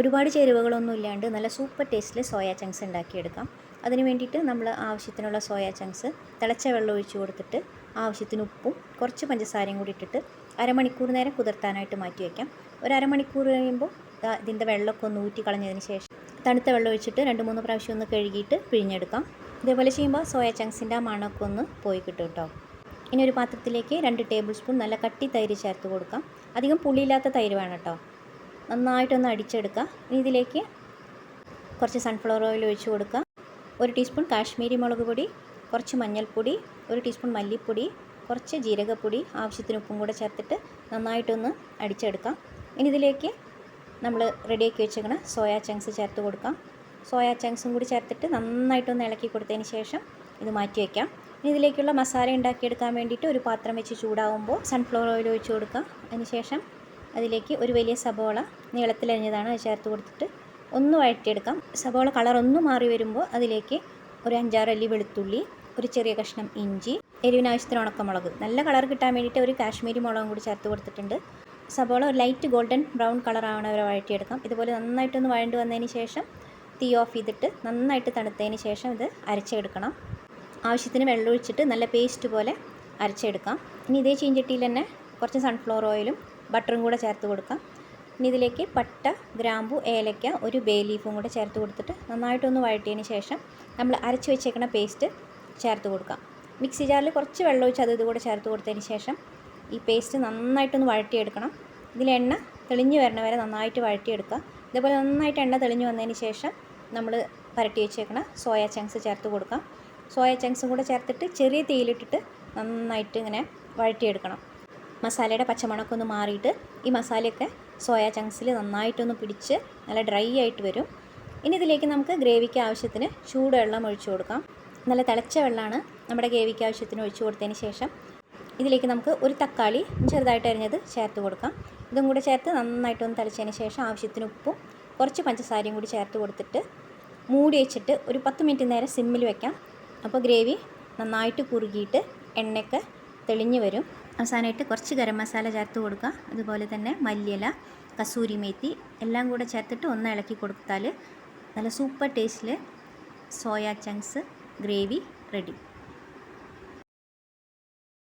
ഒരുപാട് ചേരുവകളൊന്നും ഇല്ലാണ്ട് നല്ല സൂപ്പർ ടേസ്റ്റിൽ സോയാ ചങ്ക്സ് ഉണ്ടാക്കിയെടുക്കാം. അതിന് വേണ്ടിയിട്ട് നമ്മൾ ആവശ്യത്തിനുള്ള സോയാ ചങ്ക്സ് തിളച്ച വെള്ളം ഒഴിച്ച് കൊടുത്തിട്ട് ആവശ്യത്തിന് ഉപ്പും കുറച്ച് പഞ്ചസാരയും കൂടി ഇട്ടിട്ട് അരമണിക്കൂർ നേരം കുതിർത്താനായിട്ട് മാറ്റി വയ്ക്കാം. ഒരു അരമണിക്കൂർ കഴിയുമ്പോൾ ഇതിൻ്റെ വെള്ളമൊക്കെ ഒന്ന് ഊറ്റി കളഞ്ഞതിന് ശേഷം തണുത്ത വെള്ളം ഒഴിച്ചിട്ട് 2-3 പ്രാവശ്യം ഒന്ന് കഴുകിയിട്ട് പിഴിഞ്ഞെടുക്കാം. ഇതേപോലെ ചെയ്യുമ്പോൾ സോയാ ചങ്ക്സിൻ്റെ ആ മണമൊക്കെ ഒന്ന് പോയി കിട്ടും കേട്ടോ. ഇനി ഒരു പാത്രത്തിലേക്ക് 2 ടേബിൾ സ്പൂൺ നല്ല കട്ടി തൈര് ചേർത്ത് കൊടുക്കാം. അധികം പുളിയില്ലാത്ത തൈര് വേണം കേട്ടോ. നന്നായിട്ടൊന്ന് അടിച്ചെടുക്കുക. ഇനി ഇതിലേക്ക് കുറച്ച് സൺഫ്ലവർ ഓയിൽ ഒഴിച്ച് കൊടുക്കുക. 1 ടീസ്പൂൺ കാശ്മീരി മുളക് പൊടി, കുറച്ച് മഞ്ഞൾപ്പൊടി, 1 ടീസ്പൂൺ മല്ലിപ്പൊടി, കുറച്ച് ജീരകപ്പൊടി, ആവശ്യത്തിന് ഉപ്പും കൂടെ ചേർത്തിട്ട് നന്നായിട്ടൊന്ന് അടിച്ചെടുക്കാം. ഇനി ഇതിലേക്ക് നമ്മൾ റെഡിയാക്കി വെച്ചേക്കണ സോയാ ചങ്ക്സ് ചേർത്ത് കൊടുക്കാം. സോയാ ചങ്ക്സും കൂടി ചേർത്തിട്ട് നന്നായിട്ടൊന്ന് ഇളക്കി കൊടുത്തതിന് ശേഷം ഇത് മാറ്റി വയ്ക്കാം. ഇനി ഇതിലേക്കുള്ള മസാല ഉണ്ടാക്കിയെടുക്കാൻ വേണ്ടിയിട്ട് ഒരു പാത്രം വെച്ച് ചൂടാവുമ്പോൾ സൺഫ്ലവർ ഓയിൽ ഒഴിച്ച് കൊടുക്കുക. അതിന് ശേഷം അതിലേക്ക് ഒരു വലിയ സബോള നീളത്തിലരിഞ്ഞതാണ് അത് ചേർത്ത് കൊടുത്തിട്ട് ഒന്ന് വഴറ്റിയെടുക്കാം. സബോള കളർ ഒന്ന് മാറി വരുമ്പോൾ അതിലേക്ക് ഒരു 5-6 അല്ലി വെളുത്തുള്ളി, ഒരു ചെറിയ കഷ്ണം ഇഞ്ചി, എരിവിനാവശ്യത്തിന് ഉണക്കമുളക്, നല്ല കളർ കിട്ടാൻ വേണ്ടിയിട്ട് ഒരു കാശ്മീരി മുളകും കൂടി ചേർത്ത് കൊടുത്തിട്ടുണ്ട്. സബോള ഒരു ലൈറ്റ് ഗോൾഡൻ ബ്രൗൺ കളർ ആവണ വരെ വഴറ്റിയെടുക്കാം. ഇതുപോലെ നന്നായിട്ടൊന്ന് വഴണ്ട് വന്നതിന് ശേഷം തീ ഓഫ് ചെയ്തിട്ട് നന്നായിട്ട് തണുത്തതിന് ശേഷം ഇത് അരച്ചെടുക്കണം. ആവശ്യത്തിന് വെള്ളം ഒഴിച്ചിട്ട് നല്ല പേസ്റ്റ് പോലെ അരച്ചെടുക്കാം. ഇനി ഇതേ ചീഞ്ചട്ടിയിൽ തന്നെ കുറച്ച് സൺഫ്ലവർ ഓയിലും ബട്ടറും കൂടെ ചേർത്ത് കൊടുക്കാം. ഇനി ഇതിലേക്ക് പട്ട, ഗ്രാമ്പു, ഏലക്ക, ഒരു ബേ ലീഫും കൂടെ ചേർത്ത് കൊടുത്തിട്ട് നന്നായിട്ടൊന്ന് വഴറ്റിയതിന് ശേഷം നമ്മൾ അരച്ച് വെച്ചേക്കുന്ന പേസ്റ്റ് ചേർത്ത് കൊടുക്കാം. മിക്സി ജാറിൽ കുറച്ച് വെള്ളം ഒഴിച്ച് അത് ഇതുകൂടെ ചേർത്ത് കൊടുത്തതിന് ശേഷം ഈ പേസ്റ്റ് നന്നായിട്ടൊന്ന് വഴറ്റിയെടുക്കണം. ഇതിൽ എണ്ണ തെളിഞ്ഞ് വരണ വരെ നന്നായിട്ട് വഴറ്റിയെടുക്കുക. ഇതേപോലെ നന്നായിട്ട് എണ്ണ തെളിഞ്ഞ് വന്നതിന് ശേഷം നമ്മൾ പരട്ടി വെച്ചേക്കണ സോയാ ചങ്ക്സ് ചേർത്ത് കൊടുക്കാം. സോയാ ചങ്ക്സും കൂടെ ചേർത്തിട്ട് ചെറിയ തീയിലിട്ടിട്ട് നന്നായിട്ട് ഇങ്ങനെ വഴറ്റിയെടുക്കണം. മസാലയുടെ പച്ചമണമൊക്കെ ഒന്ന് മാറിയിട്ട് ഈ മസാലയൊക്കെ സോയാ ചങ്ക്സിൽ നന്നായിട്ടൊന്ന് പിടിച്ച് നല്ല ഡ്രൈ ആയിട്ട് വരും. ഇനി ഇതിലേക്ക് നമുക്ക് ഗ്രേവിക്ക് ആവശ്യത്തിന് ചൂടുവെള്ളം ഒഴിച്ചു കൊടുക്കാം. നല്ല തിളച്ച വെള്ളമാണ് നമ്മുടെ ഗ്രേവിക്ക് ആവശ്യത്തിന് ഒഴിച്ചു കൊടുത്തതിന് ശേഷം ഇതിലേക്ക് നമുക്ക് ഒരു തക്കാളി ചെറുതായിട്ട് അരിഞ്ഞത് ചേർത്ത് കൊടുക്കാം. ഇതും കൂടെ ചേർത്ത് നന്നായിട്ടൊന്ന് തിളച്ചതിന് ശേഷം ആവശ്യത്തിന് ഉപ്പും കുറച്ച് പഞ്ചസാരയും കൂടി ചേർത്ത് കൊടുത്തിട്ട് മൂടി വെച്ചിട്ട് ഒരു 10 മിനിറ്റ് നേരം സിമ്മിൽ വെക്കാം. അപ്പോൾ ഗ്രേവി നന്നായിട്ട് കുറുകിയിട്ട് എണ്ണയൊക്കെ തെളിഞ്ഞ് വരും. അവസാനമായിട്ട് കുറച്ച് ഗരം മസാല ചേർത്ത് കൊടുക്കുക. അതുപോലെ തന്നെ മല്ലിയില, കസൂരി മേത്തി എല്ലാം കൂടെ ചേർത്തിട്ട് ഒന്ന് ഇളക്കി കൊടുത്താൽ നല്ല സൂപ്പർ ടേസ്റ്റിൽ സോയാ ചങ്ക്സ് ഗ്രേവി റെഡി.